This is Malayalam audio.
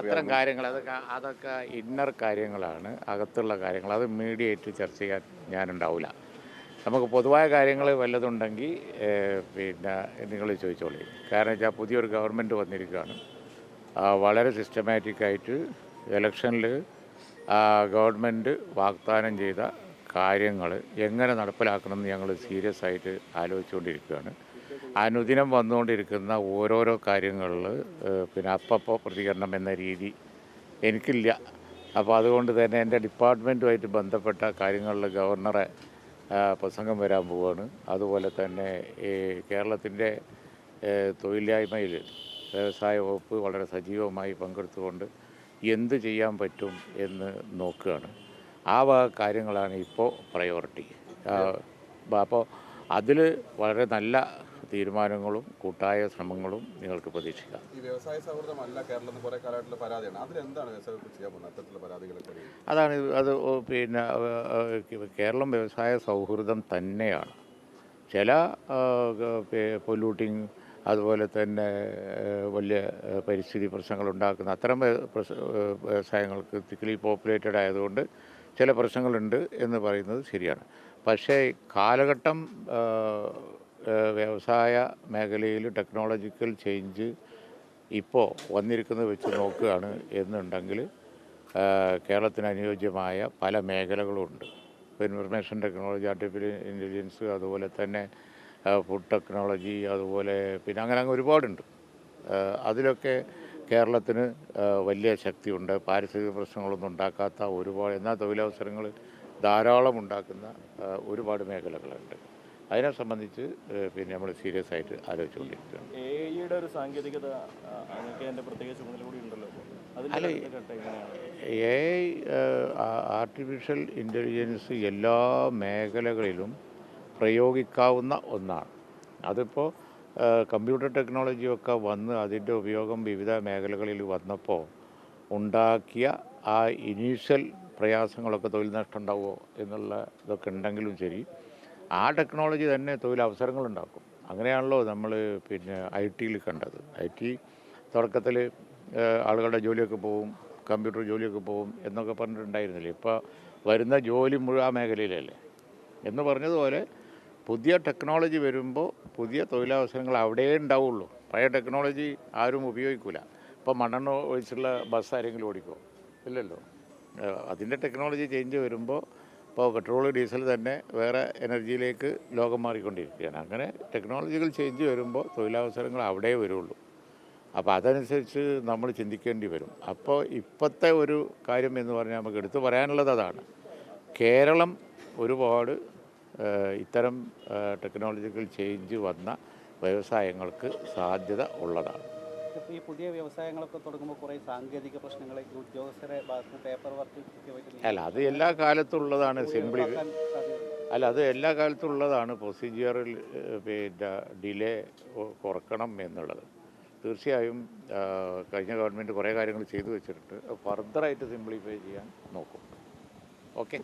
അത്തരം കാര്യങ്ങൾ അതൊക്കെ ഇന്നർ കാര്യങ്ങളാണ്, അകത്തുള്ള കാര്യങ്ങൾ. അത് മീഡിയേറ്റ് ചർച്ച ചെയ്യാൻ ഞാനുണ്ടാവില്ല. നമുക്ക് പൊതുവായ കാര്യങ്ങൾ വല്ലതുണ്ടെങ്കിൽ പിന്നെ നിങ്ങൾ ചോദിച്ചോളി. കാരണം വെച്ചാൽ പുതിയൊരു ഗവൺമെൻറ് വന്നിരിക്കുകയാണ്. വളരെ സിസ്റ്റമാറ്റിക്കായിട്ട് ഇലക്ഷനിൽ ഗവൺമെൻറ് വാഗ്ദാനം ചെയ്ത കാര്യങ്ങൾ എങ്ങനെ നടപ്പിലാക്കണമെന്ന് ഞങ്ങൾ സീരിയസ് ആയിട്ട് ആലോചിച്ചുകൊണ്ടിരിക്കുകയാണ്. അനുദിനം വന്നുകൊണ്ടിരിക്കുന്ന ഓരോരോ കാര്യങ്ങളിൽ പിന്നെ അപ്പപ്പോൾ പ്രതികരണം എന്ന രീതി എനിക്കില്ല. അപ്പോൾ അതുകൊണ്ട് തന്നെ എൻ്റെ ഡിപ്പാർട്ട്മെൻറ്റുമായിട്ട് ബന്ധപ്പെട്ട കാര്യങ്ങളിൽ ഗവർണറെ പ്രസംഗം വരാൻ പോവുകയാണ്. അതുപോലെ തന്നെ ഈ കേരളത്തിൻ്റെ തൊഴിലില്ലായ്മയിൽ വ്യവസായ വകുപ്പ് വളരെ സജീവമായി പങ്കെടുത്തുകൊണ്ട് എന്ത് ചെയ്യാൻ പറ്റും എന്ന് നോക്കുകയാണ്. ആ വക കാര്യങ്ങളാണ് ഇപ്പോൾ പ്രയോറിറ്റി. അപ്പോൾ അതിൽ വളരെ നല്ല തീരുമാനങ്ങളും കൂട്ടായ ശ്രമങ്ങളും നിങ്ങൾക്ക് പ്രതീക്ഷിക്കാം. ഈ വ്യവസായ സൗഹൃദമല്ല കേരളത്തിൽ കുറേ കാലമായിട്ടുള്ള പരാതിയാണ്. അതിലെന്താണ് ചെയ്യാൻ പോകുന്നത് അത്തരത്തിലുള്ള പരാതികളൊക്കെ? അതാണ് അത് പിന്നെ കേരളം വ്യവസായ സൗഹൃദം തന്നെയാണ്. ചില പൊല്യൂട്ടിങ് അതുപോലെ തന്നെ വലിയ പരിസ്ഥിതി പ്രശ്നങ്ങളുണ്ടാക്കുന്ന അത്തരം വ്യവസായങ്ങൾക്ക് തിക്കലി പോപ്പുലേറ്റഡ് ആയതുകൊണ്ട് ചില പ്രശ്നങ്ങളുണ്ട് എന്ന് പറയുന്നത് ശരിയാണ്. പക്ഷേ കാലഘട്ടം വ്യവസായ മേഖലയിൽ ടെക്നോളജിക്കൽ ചേഞ്ച് ഇപ്പോൾ വന്നിരിക്കുന്നത് വെച്ച് നോക്കുകയാണ് എന്നുണ്ടെങ്കിൽ കേരളത്തിന് അനുയോജ്യമായ പല മേഖലകളുമുണ്ട്. ഇൻഫർമേഷൻ ടെക്നോളജി, ആർട്ടിഫിഷ്യൽ ഇൻ്റലിജൻസ്, അതുപോലെ തന്നെ ഫുഡ് ടെക്നോളജി, അതുപോലെ പിന്നെ അങ്ങനെ ഒരുപാടുണ്ട്. അതിലൊക്കെ കേരളത്തിന് വലിയ ശക്തിയുണ്ട്. പാരിസ്ഥിതിക പ്രശ്നങ്ങളൊന്നും ഉണ്ടാക്കാത്ത ഒരുപാട്, എന്നാൽ തൊഴിലവസരങ്ങൾ ധാരാളം ഉണ്ടാക്കുന്ന ഒരുപാട് മേഖലകളുണ്ട്. അതിനെ സംബന്ധിച്ച് പിന്നെ നമ്മൾ സീരിയസ് ആയിട്ട് ആലോചിച്ചുകൊണ്ടിരിക്കുകയാണ്. എഐയുടെ ഒരു സാങ്കേതികത പ്രത്യേക ചുമതല കൂടി ഉണ്ടല്ലോ. അല്ല, എഐ ആർട്ടിഫിഷ്യൽ ഇൻ്റലിജൻസ് എല്ലാ മേഖലകളിലും പ്രയോഗിക്കാവുന്ന ഒന്നാണ്. അതിപ്പോൾ കമ്പ്യൂട്ടർ ടെക്നോളജിയൊക്കെ വന്ന് അതിൻ്റെ ഉപയോഗം വിവിധ മേഖലകളിൽ വന്നപ്പോൾ ഉണ്ടാക്കിയ ആ ഇനീഷ്യൽ പ്രയാസങ്ങളൊക്കെ, തൊഴിൽ നഷ്ടം ഉണ്ടാവുമോ എന്നുള്ള ഇതൊക്കെ ഉണ്ടെങ്കിലും ശരി, ആ ടെക്നോളജി തന്നെ തൊഴിലവസരങ്ങളുണ്ടാക്കും. അങ്ങനെയാണല്ലോ നമ്മൾ പിന്നെ ഐ ടിയിൽ കണ്ടത്. ഐ ടി തുടക്കത്തിൽ ആളുകളുടെ ജോലിയൊക്കെ പോവും, കമ്പ്യൂട്ടർ ജോലിയൊക്കെ പോവും എന്നൊക്കെ പറഞ്ഞിട്ടുണ്ടായിരുന്നില്ലേ. ഇപ്പോൾ വരുന്ന ജോലി മുഴുവൻ ആ മേഖലയിലല്ലേ എന്ന് പറഞ്ഞതുപോലെ പുതിയ ടെക്നോളജി വരുമ്പോൾ പുതിയ തൊഴിലവസരങ്ങൾ അവിടെയേ ഉണ്ടാവുള്ളൂ. പഴയ ടെക്നോളജി ആരും ഉപയോഗിക്കില്ല. ഇപ്പോൾ മണ്ണെണ്ണ ഒഴിച്ചുള്ള ബസ് ആരെങ്കിലും ഓടിക്കുമോ? ഇല്ലല്ലോ. അതിൻ്റെ ടെക്നോളജി ചേഞ്ച് വരുമ്പോൾ ഇപ്പോൾ പെട്രോൾ ഡീസൽ തന്നെ വേറെ എനർജിയിലേക്ക് ലോകം മാറിക്കൊണ്ടിരിക്കുകയാണ്. അങ്ങനെ ടെക്നോളജികൾ ചേഞ്ച് വരുമ്പോൾ തൊഴിലവസരങ്ങൾ അവിടെ വരുള്ളൂ. അപ്പോൾ അതനുസരിച്ച് നമ്മൾ ചിന്തിക്കേണ്ടി വരും. അപ്പോൾ ഇപ്പോഴത്തെ ഒരു കാര്യം എന്ന് പറഞ്ഞാൽ നമുക്ക് എടുത്തു പറയാനുള്ളത് അതാണ്. കേരളം ഒരുപാട് ഇത്തരം ടെക്നോളജിക്കൽ ചേഞ്ച് വന്ന വ്യവസായങ്ങൾക്ക് സാധ്യത ഉള്ളതാണ്. ഈ പുതിയ വ്യവസായങ്ങളൊക്കെ തുടങ്ങുമ്പോൾ കുറേ സാങ്കേതിക പ്രശ്നങ്ങൾ ഉദ്യോഗസ്ഥരെ പേപ്പർ വർക്ക് അല്ല, അത് എല്ലാ കാലത്തും ഉള്ളതാണ്. അത് എല്ലാ കാലത്തും ഉള്ളതാണ്. പ്രൊസീജിയറിൽ പിന്നെ ഡിലേ കുറക്കണം എന്നുള്ളത് തീർച്ചയായും കഴിഞ്ഞ ഗവൺമെൻറ് കുറേ കാര്യങ്ങൾ ചെയ്തു വെച്ചിട്ടുണ്ട്. ഫർദറായിട്ട് സിംപ്ലിഫൈ ചെയ്യാൻ നോക്കും. ഓക്കെ.